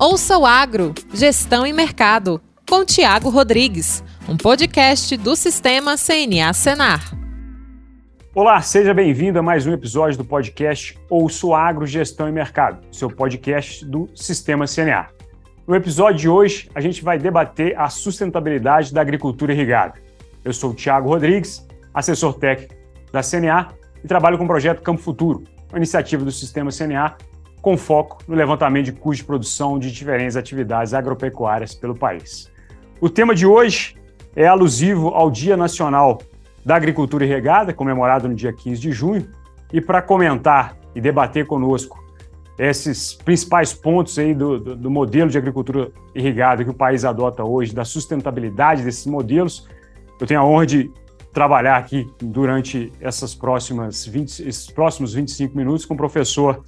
Ouça o Agro, Gestão e Mercado, com Tiago Rodrigues, um podcast do Sistema CNA-Senar. Olá, seja bem-vindo a mais um episódio do podcast Ouça o Agro, Gestão e Mercado, seu podcast do Sistema CNA. No episódio de hoje, a gente vai debater a sustentabilidade da agricultura irrigada. Eu sou o Tiago Rodrigues, assessor técnico da CNA e trabalho com o projeto Campo Futuro, uma iniciativa do Sistema CNA com foco no levantamento de custos de produção de diferentes atividades agropecuárias pelo país. O tema de hoje é alusivo ao Dia Nacional da Agricultura Irrigada, comemorado no dia 15 de junho, e para comentar e debater conosco esses principais pontos aí do modelo de agricultura irrigada que o país adota hoje, da sustentabilidade desses modelos, eu tenho a honra de trabalhar aqui durante esses próximos 25 minutos com o professor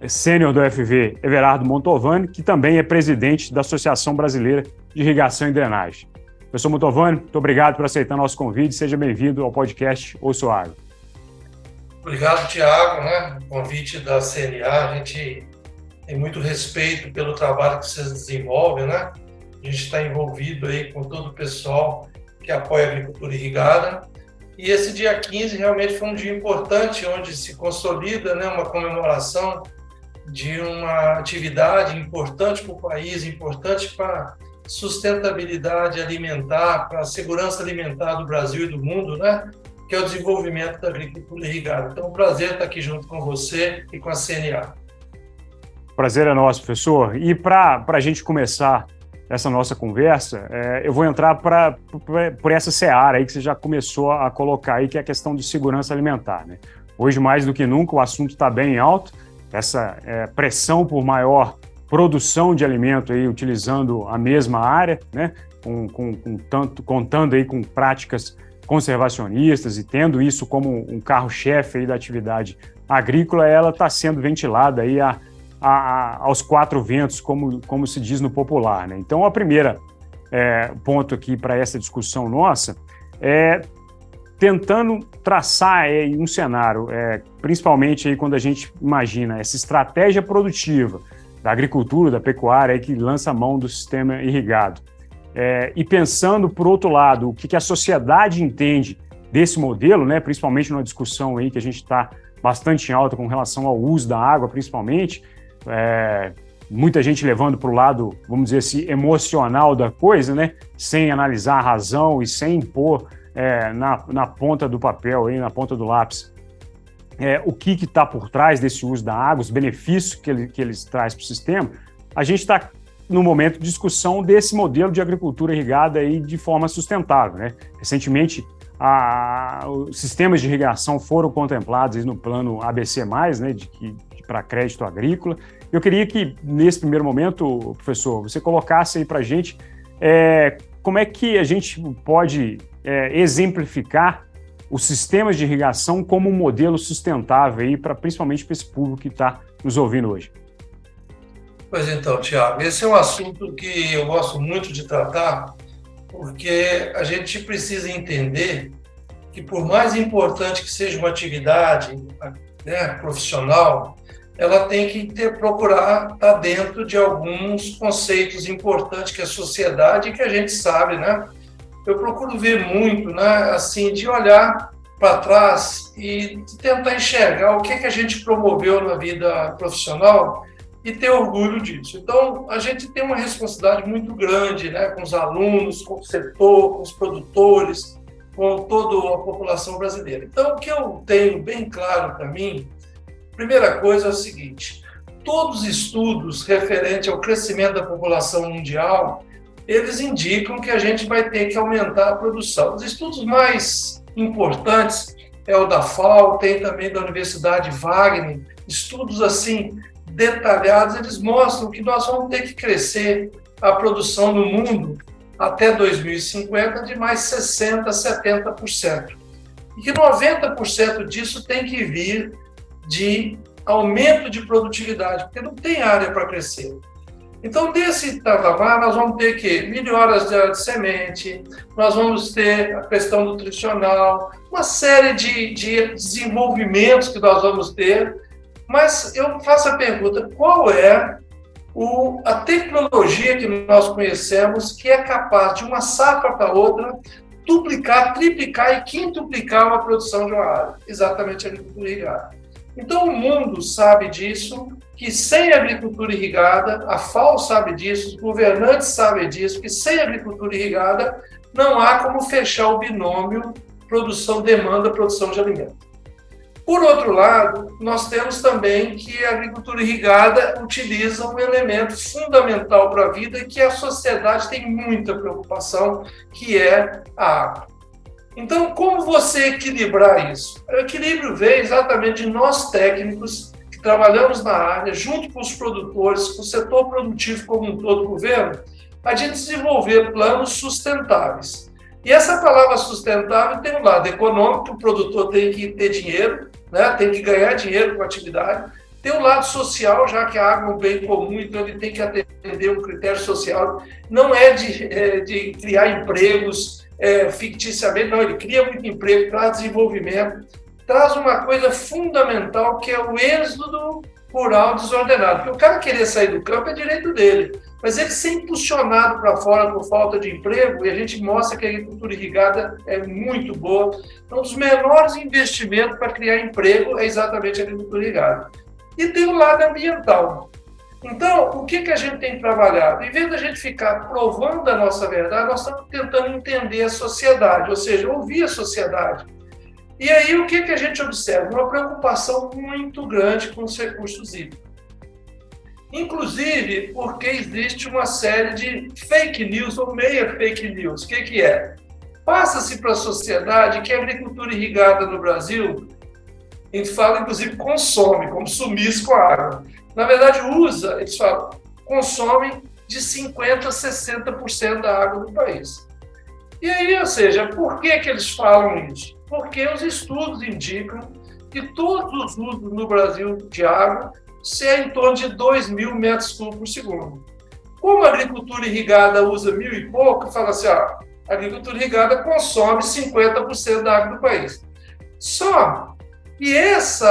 sênior do UFV, Everardo Montovani, que também é presidente da Associação Brasileira de Irrigação e Drenagem. Professor Montovani, muito obrigado por aceitar nosso convite. Seja bem-vindo ao podcast Ouça o Agro. Obrigado, Tiago, O convite da CNA, a gente tem muito respeito pelo trabalho que vocês desenvolvem, A gente está envolvido aí com todo o pessoal que apoia a agricultura irrigada. E esse dia 15 realmente foi um dia importante, onde se consolida, uma comemoração de uma atividade importante para o país, importante para a sustentabilidade alimentar, para a segurança alimentar do Brasil e do mundo, que é o desenvolvimento da agricultura irrigada. Então, é um prazer estar aqui junto com você e com a CNA. Prazer é nosso, professor. E para a gente começar essa nossa conversa, eu vou entrar por essa seara aí que você já começou a colocar aí, que é a questão de segurança alimentar, Hoje, mais do que nunca, o assunto está bem alto, essa pressão por maior produção de alimento aí, utilizando a mesma área, contando aí com práticas conservacionistas e tendo isso como um carro-chefe aí da atividade agrícola, ela está sendo ventilada aí aos quatro ventos, como se diz no popular, Então, o primeiro ponto aqui para essa discussão nossa é tentando traçar um cenário, principalmente aí quando a gente imagina essa estratégia produtiva da agricultura, da pecuária, aí que lança a mão do sistema irrigado. E pensando, por outro lado, o que a sociedade entende desse modelo, principalmente numa discussão aí que a gente está bastante em alta com relação ao uso da água, principalmente, muita gente levando para o lado, vamos dizer assim, emocional da coisa, sem analisar a razão e sem impor na ponta do papel, na ponta do lápis, o que está por trás desse uso da água, os benefícios que eles trazem para o sistema. A gente está no momento de discussão desse modelo de agricultura irrigada aí de forma sustentável, Recentemente, os sistemas de irrigação foram contemplados no plano ABC+, para crédito agrícola. Eu queria que, nesse primeiro momento, professor, você colocasse aí para a gente como é que a gente pode exemplificar os sistemas de irrigação como um modelo sustentável, aí principalmente para esse público que está nos ouvindo hoje. Pois então, Tiago, esse é um assunto que eu gosto muito de tratar, porque a gente precisa entender que, por mais importante que seja uma atividade profissional, ela tem que procurar estar dentro de alguns conceitos importantes que a sociedade e que a gente sabe, Eu procuro ver muito, assim, de olhar para trás e tentar enxergar o que a gente promoveu na vida profissional e ter orgulho disso. Então, a gente tem uma responsabilidade muito grande, com os alunos, com o setor, com os produtores, com toda a população brasileira. Então, o que eu tenho bem claro para mim, primeira coisa é o seguinte: todos os estudos referentes ao crescimento da população mundial, eles indicam que a gente vai ter que aumentar a produção. Os estudos mais importantes é o da FAO, tem também da Universidade Wagner, estudos assim detalhados, eles mostram que nós vamos ter que crescer a produção no mundo até 2050 de mais 60%, 70%. E que 90% disso tem que vir de aumento de produtividade, porque não tem área para crescer. Então, desse patamar, nós vamos ter que melhoras de semente, nós vamos ter a questão nutricional, uma série de desenvolvimentos que nós vamos ter, mas eu faço a pergunta, qual é a tecnologia que nós conhecemos, que é capaz de uma safra para outra duplicar, triplicar e quintuplicar a produção de uma área, exatamente a agricultura irrigada. Então o mundo sabe disso, que sem agricultura irrigada, a FAO sabe disso, os governantes sabem disso, que sem agricultura irrigada não há como fechar o binômio produção-demanda, produção de alimentos. Por outro lado, nós temos também que a agricultura irrigada utiliza um elemento fundamental para a vida e que a sociedade tem muita preocupação, que é a água. Então, como você equilibrar isso? O equilíbrio vem exatamente de nós técnicos que trabalhamos na área, junto com os produtores, com o setor produtivo como um todo, o governo, a gente desenvolver planos sustentáveis. E essa palavra sustentável tem um lado econômico, o produtor tem que ter dinheiro, né? Tem que ganhar dinheiro com a atividade. Tem um lado social, já que a água é um bem comum, então ele tem que atender um critério social. Não é de criar empregos ficticiamente, não, ele cria muito emprego, traz desenvolvimento, traz uma coisa fundamental que é o êxodo rural desordenado. Porque o cara querer sair do campo é direito dele, mas ele ser impulsionado para fora por falta de emprego, e a gente mostra que a agricultura irrigada é muito boa. Então, um dos menores investimentos para criar emprego é exatamente a agricultura irrigada. E tem o lado ambiental. Então, o que a gente tem trabalhado? Em vez da gente ficar provando a nossa verdade, nós estamos tentando entender a sociedade, ou seja, ouvir a sociedade. E aí, o que a gente observa? Uma preocupação muito grande com os recursos hídricos. Inclusive, porque existe uma série de fake news ou meia fake news. O que é? Passa-se para a sociedade que a agricultura irrigada no Brasil, a gente fala, inclusive, consome, como sumiço com a água. Na verdade, eles falam, consomem de 50% a 60% da água do país. E aí, ou seja, por que eles falam isso? Porque os estudos indicam que todos os usos no Brasil de água é em torno de 2.000 metros cúbicos por segundo. Como a agricultura irrigada usa 1.000 e pouco, fala assim, a agricultura irrigada consome 50% da água do país. Só que esse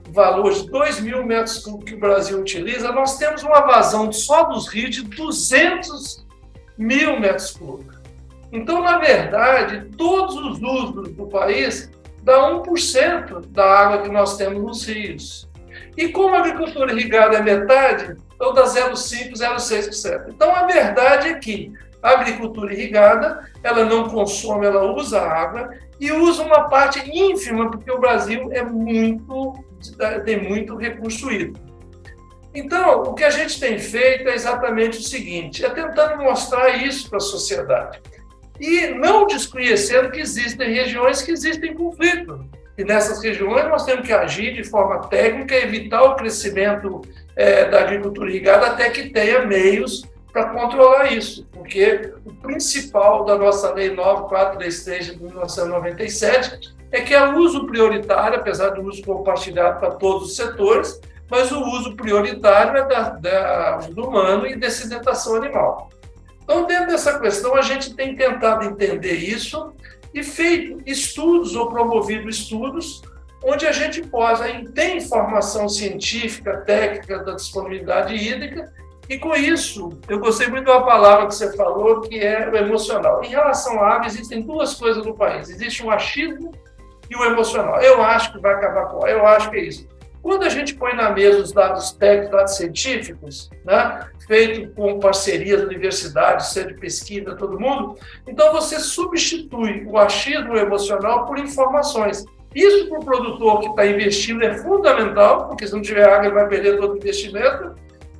valor de 2.000 metros cúbicos que o Brasil utiliza, nós temos uma vazão só dos rios de 200.000 metros cúbicos. Então, na verdade, todos os usos do país dá 1% da água que nós temos nos rios. E como a agricultura irrigada é metade, então dá 0,5%, 0,6%. Então, a verdade é que a agricultura irrigada, ela não consome, ela usa água e usa uma parte ínfima, porque o Brasil tem muito recurso hídrico. Então, o que a gente tem feito é exatamente o seguinte, é tentando mostrar isso para a sociedade. E não desconhecendo que existem regiões que existem conflito. E nessas regiões nós temos que agir de forma técnica, evitar o crescimento da agricultura irrigada até que tenha meios para controlar isso. Porque o principal da nossa Lei 9433 de 1997 é que é o uso prioritário, apesar do uso compartilhado para todos os setores, mas o uso prioritário é do humano e dessedentação animal. Então, dentro dessa questão, a gente tem tentado entender isso e feito estudos ou promovido estudos onde a gente possa ter informação científica, técnica da disponibilidade hídrica e, com isso, eu gostei muito da palavra que você falou, que é o emocional. Em relação à água, existem duas coisas no país. Existe o achismo e o emocional. Eu acho que vai acabar com a... Eu acho que é isso. Quando a gente põe na mesa os dados técnicos, dados científicos, né, feito com parcerias, universidades, centro de pesquisa, todo mundo, então você substitui o achismo emocional por informações. Isso para o produtor que está investindo é fundamental, porque se não tiver água ele vai perder todo o investimento,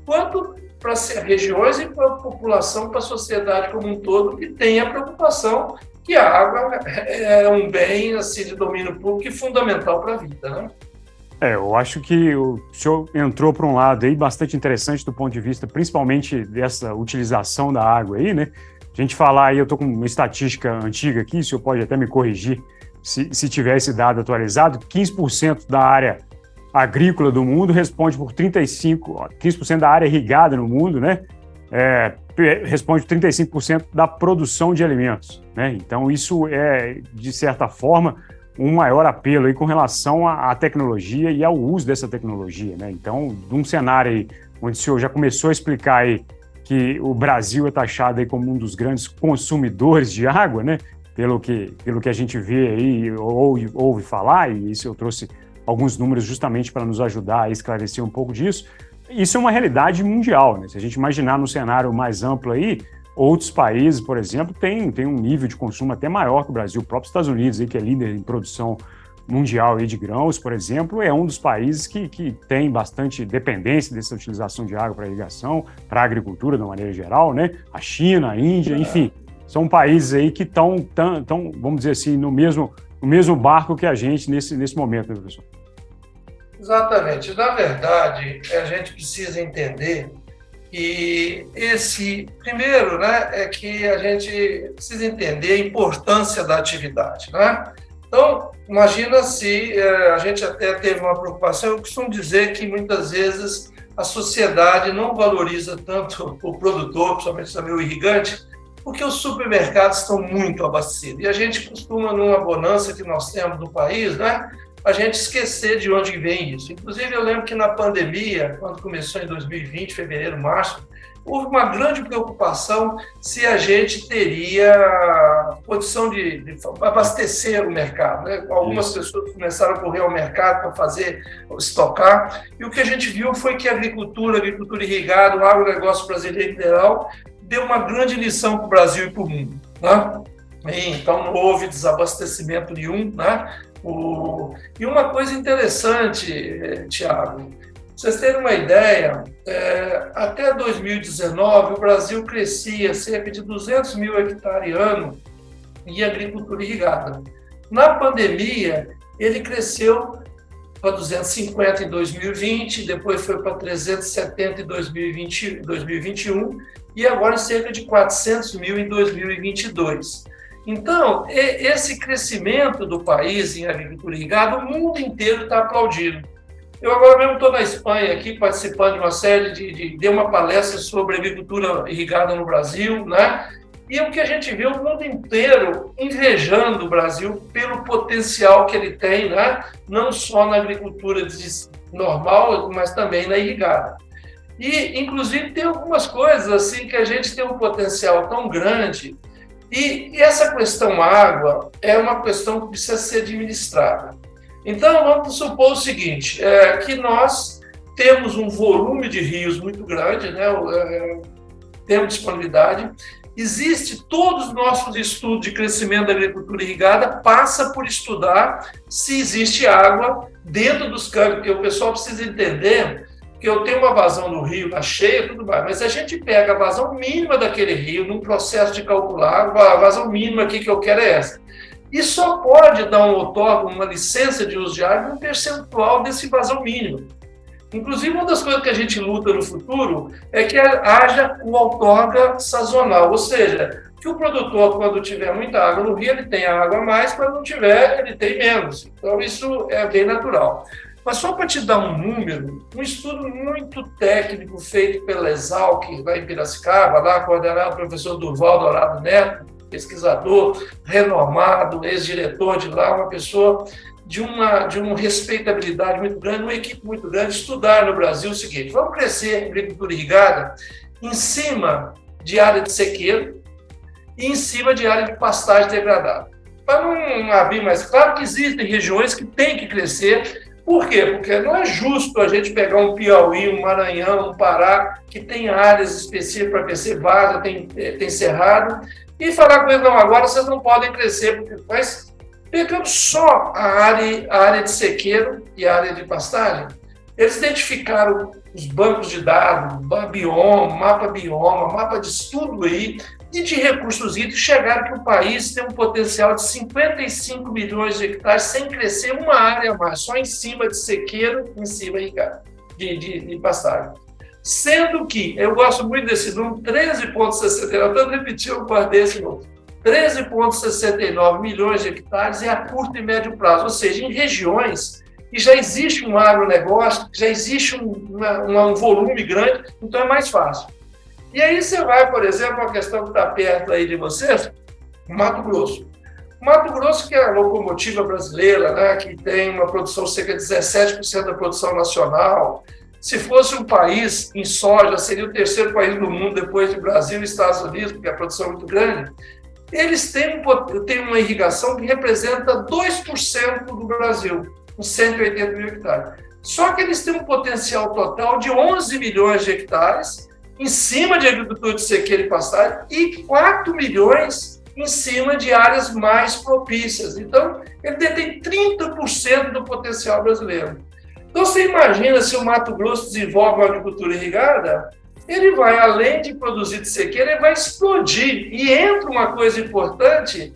quanto para as regiões e para a população, para a sociedade como um todo, que tem a preocupação que a água é um bem assim, de domínio público e fundamental para a vida, né? Eu acho que o senhor entrou para um lado aí bastante interessante do ponto de vista, principalmente dessa utilização da água aí, né? A gente falar aí, eu estou com uma estatística antiga aqui, o senhor pode até me corrigir se tiver esse dado atualizado, 15% da área agrícola do mundo responde por 15% da área irrigada no mundo, né? Responde por 35% da produção de alimentos, né? Então isso é, de certa forma, um maior apelo aí com relação à tecnologia e ao uso dessa tecnologia, né? Então, num cenário aí onde o senhor já começou a explicar aí que o Brasil é taxado aí como um dos grandes consumidores de água, né? Pelo que a gente vê aí, ouve falar, e isso eu trouxe alguns números justamente para nos ajudar a esclarecer um pouco disso. Isso é uma realidade mundial, né? Se a gente imaginar no cenário mais amplo aí, outros países, por exemplo, têm um nível de consumo até maior que o Brasil. O próprio Estados Unidos, aí, que é líder em produção mundial aí de grãos, por exemplo, é um dos países que tem bastante dependência dessa utilização de água para irrigação, para a agricultura de uma maneira geral, né? A China, a Índia, enfim, são países aí que estão, vamos dizer assim, no mesmo barco que a gente nesse momento, né, professor? Exatamente. Na verdade, a gente precisa entender que primeiro, né, é que a gente precisa entender a importância da atividade, né? Então, imagina se a gente até teve uma preocupação. Eu costumo dizer que muitas vezes a sociedade não valoriza tanto o produtor, principalmente também o irrigante, porque os supermercados estão muito abastecidos. E a gente costuma, numa bonança que nós temos no país, né, a gente esquecer de onde vem isso. Inclusive, eu lembro que na pandemia, quando começou em 2020, fevereiro, março, houve uma grande preocupação se a gente teria condição de abastecer o mercado, né? Algumas pessoas começaram a correr ao mercado para fazer, estocar, e o que a gente viu foi que a agricultura irrigada, o agronegócio brasileiro em geral, deu uma grande lição para o Brasil e para o mundo, né? Então, não houve desabastecimento nenhum, né? E uma coisa interessante, Tiago, para vocês terem uma ideia, até 2019 o Brasil crescia cerca de 200 mil hectares ano em agricultura irrigada. Na pandemia, ele cresceu para 250 em 2020, depois foi para 370 em 2021 e agora cerca de 400 mil em 2022. Então, esse crescimento do país em agricultura irrigada, o mundo inteiro está aplaudindo. Eu agora mesmo estou na Espanha aqui, participando de uma série de uma palestra sobre agricultura irrigada no Brasil, né? E o que a gente vê o mundo inteiro invejando o Brasil pelo potencial que ele tem, né? Não só na agricultura normal, mas também na irrigada. E, inclusive, tem algumas coisas assim que a gente tem um potencial tão grande. E essa questão água é uma questão que precisa ser administrada. Então, vamos supor o seguinte, que nós temos um volume de rios muito grande, né? Temos disponibilidade. Todos os nossos estudos de crescimento da agricultura irrigada passa por estudar se existe água dentro dos campos, porque o pessoal precisa entender que eu tenho uma vazão no rio, na cheia, tudo mais, mas a gente pega a vazão mínima daquele rio, num processo de calcular, a vazão mínima aqui que eu quero é essa. E só pode dar um outorga, uma licença de uso de água, um percentual desse vazão mínimo. Inclusive, uma das coisas que a gente luta no futuro é que haja o outorga sazonal, ou seja, que o produtor, quando tiver muita água no rio, ele tem água a mais, quando não tiver, ele tem menos. Então, isso é bem natural. Mas só para te dar um número, um estudo muito técnico feito pela Exalc, lá em Piracicaba, lá coordenado pelo professor Durval Dourado Neto, pesquisador renomado, ex-diretor de lá, uma pessoa de uma respeitabilidade muito grande, uma equipe muito grande, estudar no Brasil o seguinte: vamos crescer a agricultura irrigada em cima de área de sequeiro e em cima de área de pastagem degradada. Para não abrir mais, claro que existem regiões que têm que crescer. Por quê? Porque não é justo a gente pegar um Piauí, um Maranhão, um Pará, que tem áreas específicas para crescer, vaza, tem cerrado, e falar com eles: não, agora vocês não podem crescer, mas pegando só a área de sequeiro e a área de pastagem, eles identificaram os bancos de dados, mapa bioma, mapa de estudo aí, e de recursos hídricos, chegaram que o país tem um potencial de 55 milhões de hectares sem crescer uma área a mais, só em cima de sequeiro, em cima de pastagem. Sendo que, eu gosto muito desse número, 13,69, tanto repetir, eu guardei esse número, 13,69 milhões de hectares é a curto e médio prazo, ou seja, em regiões que já existe um agronegócio, que já existe um volume grande, então é mais fácil. E aí você vai, por exemplo, uma questão que está perto aí de vocês, Mato Grosso. Mato Grosso, que é a locomotiva brasileira, né, que tem uma produção cerca de 17% da produção nacional, Se fosse um país em soja, seria o terceiro país do mundo, depois do Brasil e Estados Unidos, porque a produção é muito grande. Eles têm uma irrigação que representa 2% do Brasil, com 180 mil hectares. Só que eles têm um potencial total de 11 milhões de hectares em cima de agricultura de sequeira e pastagem e 4 milhões em cima de áreas mais propícias. Então, ele detém 30% do potencial brasileiro. Então, você imagina se o Mato Grosso desenvolve uma agricultura irrigada, ele vai, além de produzir de sequeira, ele vai explodir. E entra uma coisa importante,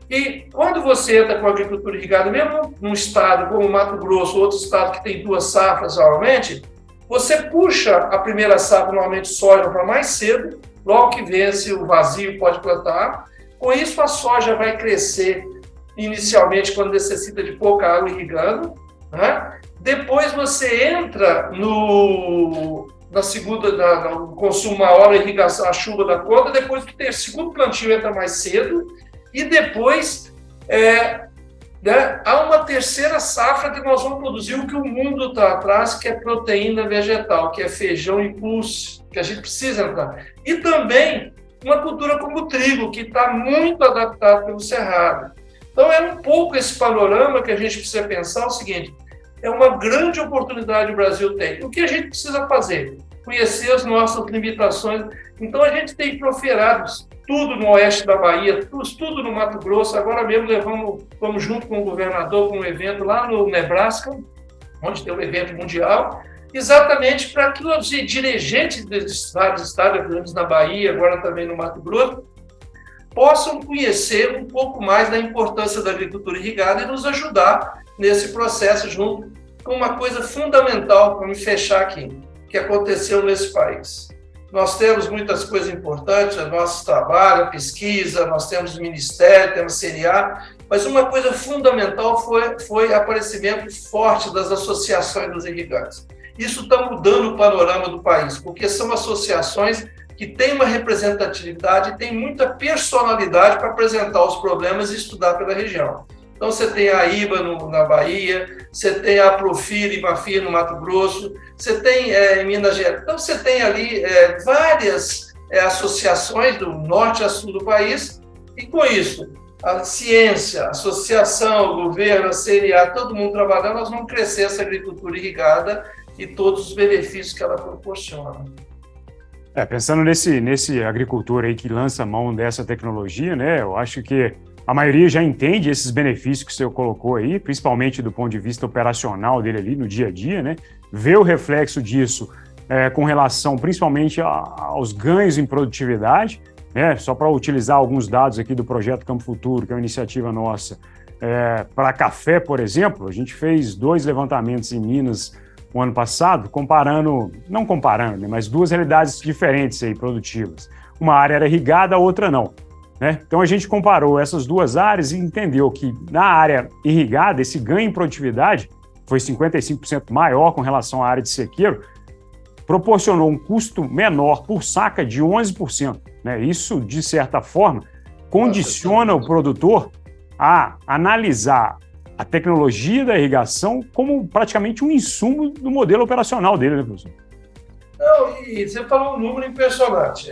que quando você entra com a agricultura irrigada, mesmo num estado como o Mato Grosso, outro estado que tem 2 safras, normalmente, você puxa a primeira safra, normalmente soja, para mais cedo, logo que vence o vazio, pode plantar. Com isso, a soja vai crescer inicialmente quando necessita de pouca água irrigando, né? Depois você entra na segunda, no consumo maior, a irrigação, a chuva da conta, depois que tem o segundo plantio entra mais cedo, e depois há uma terceira safra que nós vamos produzir o que o mundo está atrás, que é proteína vegetal, que é feijão e pulse, que a gente precisa entrar. E também uma cultura como o trigo, que está muito adaptado pelo cerrado. Então é um pouco esse panorama que a gente precisa pensar o seguinte: é uma grande oportunidade que o Brasil tem. O que a gente precisa fazer? Conhecer as nossas limitações. Então, a gente tem proferados tudo no oeste da Bahia, tudo no Mato Grosso. Agora mesmo vamos junto com o governador para um evento lá no Nebraska, onde tem um evento mundial, exatamente para que os dirigentes desses vários estados grandes na Bahia, agora também no Mato Grosso, possam conhecer um pouco mais da importância da agricultura irrigada e nos ajudar nesse processo, junto com uma coisa fundamental, para me fechar aqui, que aconteceu nesse país. Nós temos muitas coisas importantes, o nosso trabalho, a pesquisa, nós temos o Ministério, temos o CNA, mas uma coisa fundamental foi o aparecimento forte das associações dos irrigantes. Isso está mudando o panorama do país, porque são associações que têm uma representatividade e têm muita personalidade para apresentar os problemas e estudar pela região. Então, você tem a IBA na Bahia, você tem a Profir e Mafir no Mato Grosso, você tem em Minas Gerais. Então, você tem ali várias associações do norte a sul do país, e com isso, a ciência, a associação, o governo, a CNA, todo mundo trabalhando, nós vamos crescer essa agricultura irrigada e todos os benefícios que ela proporciona. Pensando nesse agricultor aí que lança mão dessa tecnologia, né, eu acho que a maioria já entende esses benefícios que o senhor colocou aí, principalmente do ponto de vista operacional dele ali no dia a dia, né? Vê o reflexo disso com relação principalmente aos ganhos em produtividade, né? Só para utilizar alguns dados aqui do Projeto Campo Futuro, que é uma iniciativa nossa, para café, por exemplo, a gente fez 2 levantamentos em Minas o ano passado, não comparando, né? Mas 2 realidades diferentes aí, produtivas. Uma área era irrigada, a outra não. Então, a gente comparou essas 2 áreas e entendeu que na área irrigada, esse ganho em produtividade foi 55% maior com relação à área de sequeiro, proporcionou um custo menor por saca de 11%. Isso, de certa forma, condiciona o produtor a analisar a tecnologia da irrigação como praticamente um insumo do modelo operacional dele, né, professor? Não, e você falou um número impressionante.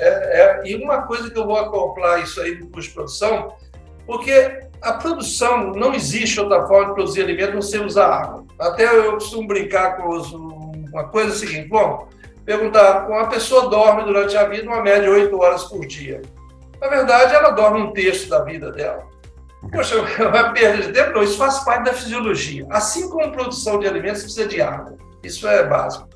E uma coisa que eu vou acoplar isso aí no custo de produção, porque a produção, não existe outra forma de produzir alimento não ser usar água. Até eu costumo brincar com uma coisa seguinte: perguntar, uma pessoa dorme durante a vida uma média de 8 horas por dia. Na verdade, ela dorme um terço da vida dela. Poxa, vai perder de tempo? Não, isso faz parte da fisiologia. Assim como a produção de alimentos precisa de água. Isso é básico.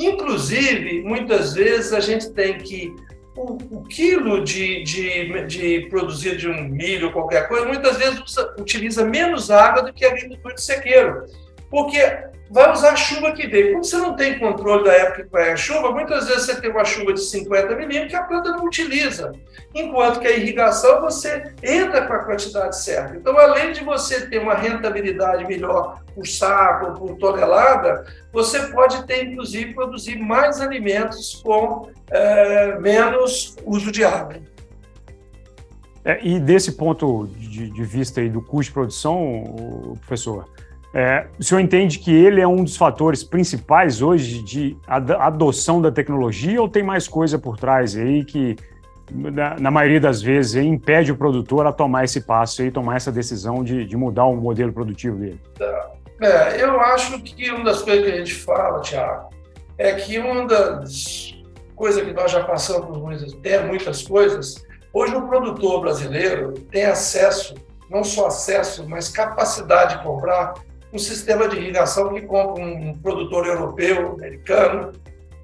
Inclusive, muitas vezes a gente tem que o quilo de produzir de um milho ou qualquer coisa, muitas vezes utiliza menos água do que a agricultura de sequeiro, porque vai usar a chuva que veio. Quando você não tem controle da época que vai a chuva, muitas vezes você tem uma chuva de 50 milímetros que a planta não utiliza, enquanto que a irrigação você entra com a quantidade certa. Então, além de você ter uma rentabilidade melhor por saco ou por tonelada, você pode ter, inclusive, produzir mais alimentos com menos uso de água. E desse ponto de vista aí do custo de produção, professor, O senhor entende que ele é um dos fatores principais hoje de adoção da tecnologia ou tem mais coisa por trás aí que, na maioria das vezes, impede o produtor a tomar esse passo e tomar essa decisão de mudar o modelo produtivo dele? Eu acho que uma das coisas que a gente fala, Thiago, é que uma das coisas que nós já passamos muitas coisas, hoje o produtor brasileiro tem acesso, não só acesso, mas capacidade de comprar um sistema de irrigação que compra um produtor europeu, americano,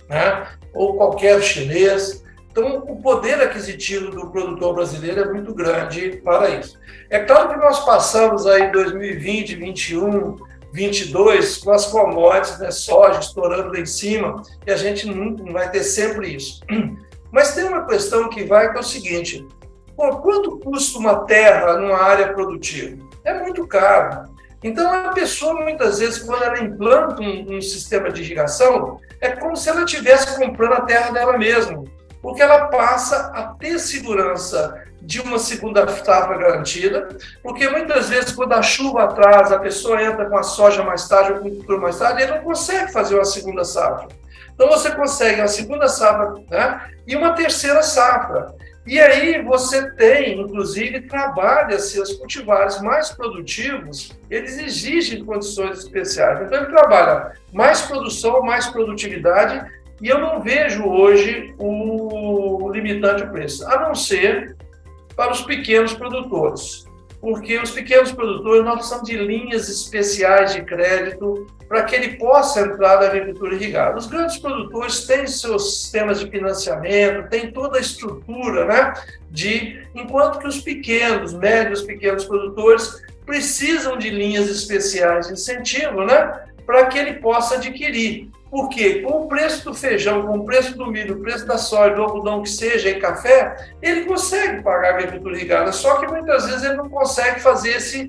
né, ou qualquer chinês. Então, o poder aquisitivo do produtor brasileiro é muito grande para isso. É claro que nós passamos aí 2020, 2021, 2022 com as commodities, né, soja estourando lá em cima, e a gente não vai ter sempre isso. Mas tem uma questão que é o seguinte: quanto custa uma terra numa área produtiva? É muito caro. Então, a pessoa, muitas vezes, quando ela implanta um sistema de irrigação, é como se ela estivesse comprando a terra dela mesma, porque ela passa a ter segurança de uma segunda safra garantida, porque muitas vezes, quando a chuva atrasa, a pessoa entra com a soja mais tarde ou com o cultura mais tarde, ele não consegue fazer uma segunda safra. Então, você consegue uma segunda safra, né, e uma terceira safra. E aí você tem, inclusive, trabalha-se os cultivares mais produtivos, eles exigem condições especiais. Então, ele trabalha mais produção, mais produtividade, e eu não vejo hoje o limitante o preço, a não ser para os pequenos produtores. Porque os pequenos produtores, nós precisamos de linhas especiais de crédito para que ele possa entrar na agricultura irrigada. Os grandes produtores têm seus sistemas de financiamento, têm toda a estrutura, né, enquanto que os médios, pequenos produtores precisam de linhas especiais de incentivo, né, para que ele possa adquirir. Porque com o preço do feijão, com o preço do milho, o preço da soja, do algodão, que seja, e café, ele consegue pagar a agricultura irrigada, só que muitas vezes ele não consegue fazer esse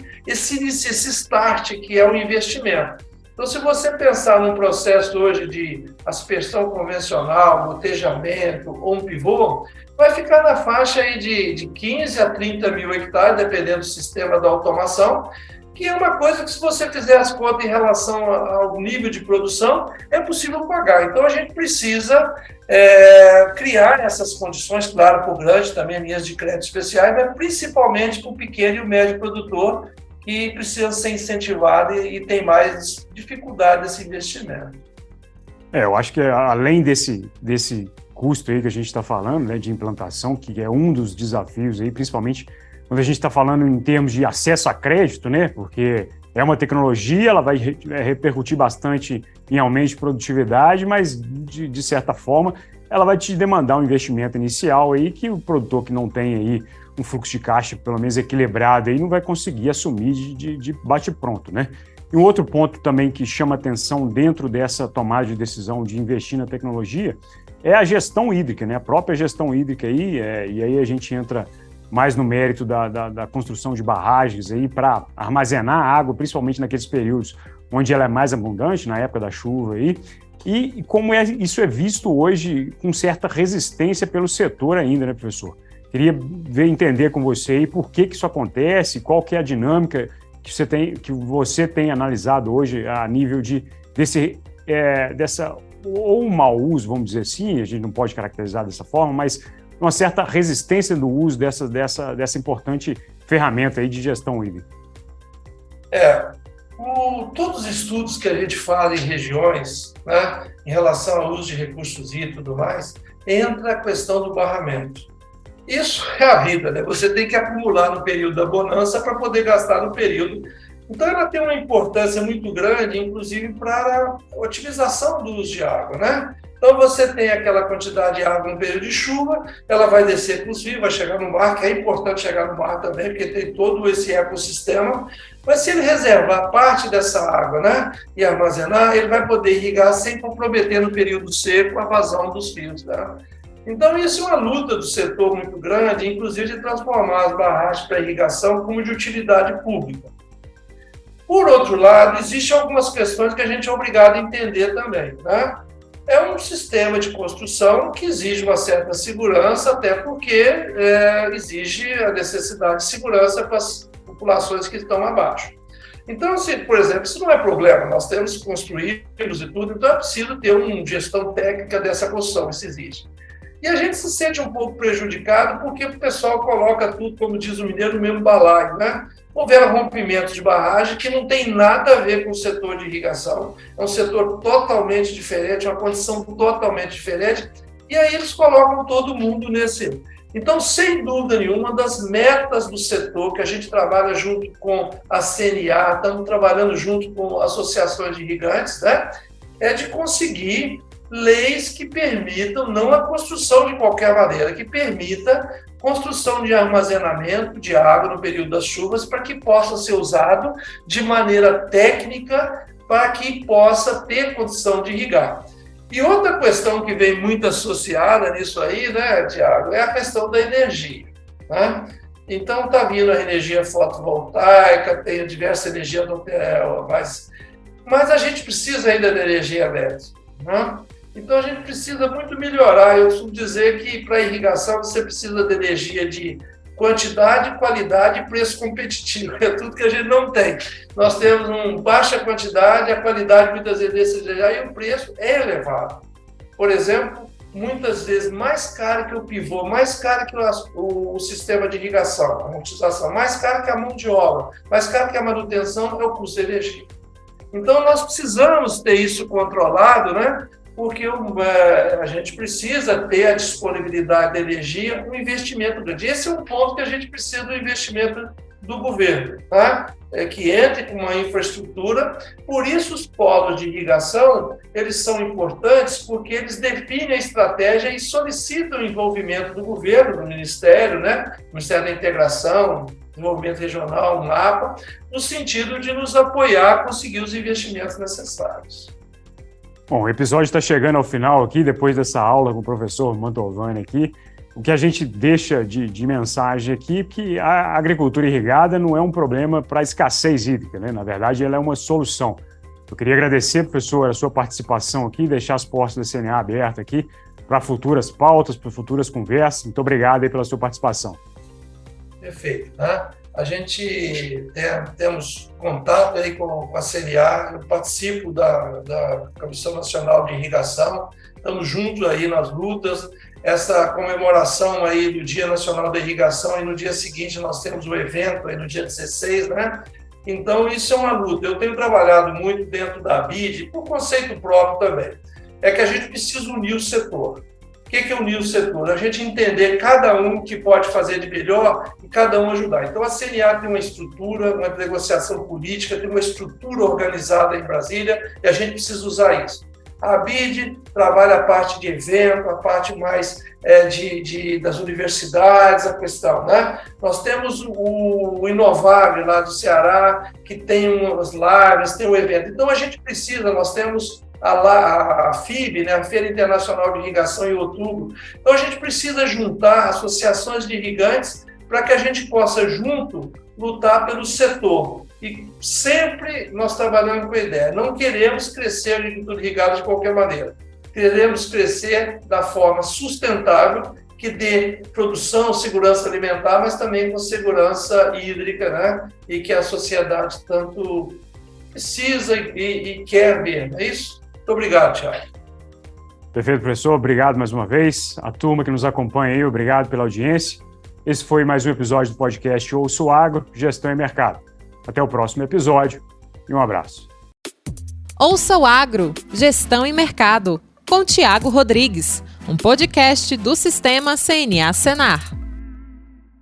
start, que é o investimento. Então, se você pensar num processo hoje de aspersão convencional, gotejamento ou um pivô, vai ficar na faixa aí de 15 a 30 mil hectares, dependendo do sistema da automação, que é uma coisa que, se você fizer as contas em relação ao nível de produção, é possível pagar. Então, a gente precisa criar essas condições, claro, para o grande, também linhas de crédito especiais, mas principalmente para o pequeno e o médio produtor, que precisa ser incentivado e tem mais dificuldade nesse investimento. Eu acho que além desse custo aí que a gente está falando, né, de implantação, que é um dos desafios aí, principalmente quando a gente está falando em termos de acesso a crédito, né? Porque é uma tecnologia, ela vai repercutir bastante em aumento de produtividade, mas, de certa forma, ela vai te demandar um investimento inicial aí que o produtor que não tem aí um fluxo de caixa, pelo menos equilibrado, aí não vai conseguir assumir de bate-pronto, né? E um outro ponto também que chama atenção dentro dessa tomada de decisão de investir na tecnologia é a gestão hídrica, né? A própria gestão hídrica aí, e aí a gente entra mais no mérito da construção de barragens aí para armazenar água, principalmente naqueles períodos onde ela é mais abundante, na época da chuva aí, e como isso é visto hoje com certa resistência pelo setor ainda, né, professor? Queria entender com você aí por que isso acontece, qual que é a dinâmica que você tem analisado hoje a nível dessa, ou um mau uso, vamos dizer assim, a gente não pode caracterizar dessa forma, mas uma certa resistência do uso dessa importante ferramenta aí de gestão hídrica. Todos os estudos que a gente fala em regiões, né, em relação ao uso de recursos hídricos e tudo mais, entra a questão do barramento. Isso é a vida, né? Você tem que acumular no período da bonança para poder gastar no período. Então, ela tem uma importância muito grande, inclusive para a otimização do uso de água, né? Então, você tem aquela quantidade de água no período de chuva, ela vai descer para os rios, vai chegar no mar, que é importante chegar no mar também, porque tem todo esse ecossistema. Mas se ele reservar parte dessa água, né, e armazenar, ele vai poder irrigar sem comprometer no período seco a vazão dos rios, né? Então, isso é uma luta do setor muito grande, inclusive de transformar as barragens para irrigação como de utilidade pública. Por outro lado, existem algumas questões que a gente é obrigado a entender também, né? É um sistema de construção que exige uma certa segurança, até porque exige a necessidade de segurança para as populações que estão abaixo. Então, assim, por exemplo, isso não é problema, nós temos construídos e tudo, então é preciso ter uma gestão técnica dessa construção, isso existe. E a gente se sente um pouco prejudicado porque o pessoal coloca tudo, como diz o mineiro, no mesmo balaio, né? Houveram rompimentos de barragem que não tem nada a ver com o setor de irrigação, é um setor totalmente diferente, uma condição totalmente diferente, e aí eles colocam todo mundo nesse. Então, sem dúvida nenhuma, uma das metas do setor, que a gente trabalha junto com a CNA, estamos trabalhando junto com associações de irrigantes, né? É de conseguir leis que permitam, não a construção de qualquer maneira, que permita construção de armazenamento de água no período das chuvas para que possa ser usado de maneira técnica para que possa ter condição de irrigar. E outra questão que vem muito associada nisso aí, né, Tiago, é a questão da energia, né? Então, está vindo a energia fotovoltaica, tem diversa energia nuclear, mas a gente precisa ainda da energia elétrica, né? Então, a gente precisa muito melhorar. Eu costumo dizer que, para irrigação, você precisa de energia de quantidade, qualidade e preço competitivo. É tudo que a gente não tem. Nós temos uma baixa quantidade, a qualidade muitas vezes e o preço é elevado. Por exemplo, muitas vezes mais caro que o pivô, mais caro que o sistema de irrigação, a amortização, mais caro que a mão de obra, mais caro que a manutenção é o custo de energia. Então, nós precisamos ter isso controlado, né? Porque a gente precisa ter a disponibilidade de energia, um investimento grande. Esse é um ponto que a gente precisa do investimento do governo, tá? Que entre com uma infraestrutura. Por isso, os polos de irrigação, eles são importantes porque eles definem a estratégia e solicitam o envolvimento do governo, do Ministério, né? Ministério da Integração, Desenvolvimento Regional, um mapa, no sentido de nos apoiar a conseguir os investimentos necessários. Bom, o episódio está chegando ao final aqui, depois dessa aula com o professor Mantovani aqui. O que a gente deixa de mensagem aqui é que a agricultura irrigada não é um problema para a escassez hídrica, né? Na verdade, ela é uma solução. Eu queria agradecer, professor, a sua participação aqui, deixar as portas da CNA abertas aqui para futuras pautas, para futuras conversas. Muito obrigado aí pela sua participação. Perfeito, né? A gente temos contato aí com a CNA, eu participo da Comissão Nacional de Irrigação, estamos juntos aí nas lutas, essa comemoração aí do Dia Nacional da Irrigação, e no dia seguinte nós temos o evento aí no dia 16, né? Então isso é uma luta. Eu tenho trabalhado muito dentro da BID, por conceito próprio também, é que a gente precisa unir o setor. O que é unir o setor? A gente entender cada um que pode fazer de melhor e cada um ajudar. Então, a CNA tem uma estrutura, uma negociação política, tem uma estrutura organizada em Brasília e a gente precisa usar isso. A BID trabalha a parte de evento, a parte mais das universidades, a questão, né? Nós temos o Inovare lá do Ceará, que tem umas lives, tem um evento. Então, a gente precisa, nós temos a FIB, né, a Feira Internacional de Irrigação, em outubro. Então, a gente precisa juntar associações de irrigantes para que a gente possa, junto, lutar pelo setor. E sempre nós trabalhamos com a ideia, não queremos crescer a agricultura irrigada de qualquer maneira. Queremos crescer da forma sustentável, que dê produção, segurança alimentar, mas também com segurança hídrica, né? E que a sociedade tanto precisa e quer ver, não é isso? Muito obrigado, Thiago. Perfeito, professor. Obrigado mais uma vez. A turma que nos acompanha aí, obrigado pela audiência. Esse foi mais um episódio do podcast Ouça o Agro, Gestão e Mercado. Até o próximo episódio e um abraço. Ouça o Agro, Gestão e Mercado, com Tiago Rodrigues, um podcast do Sistema CNA Senar.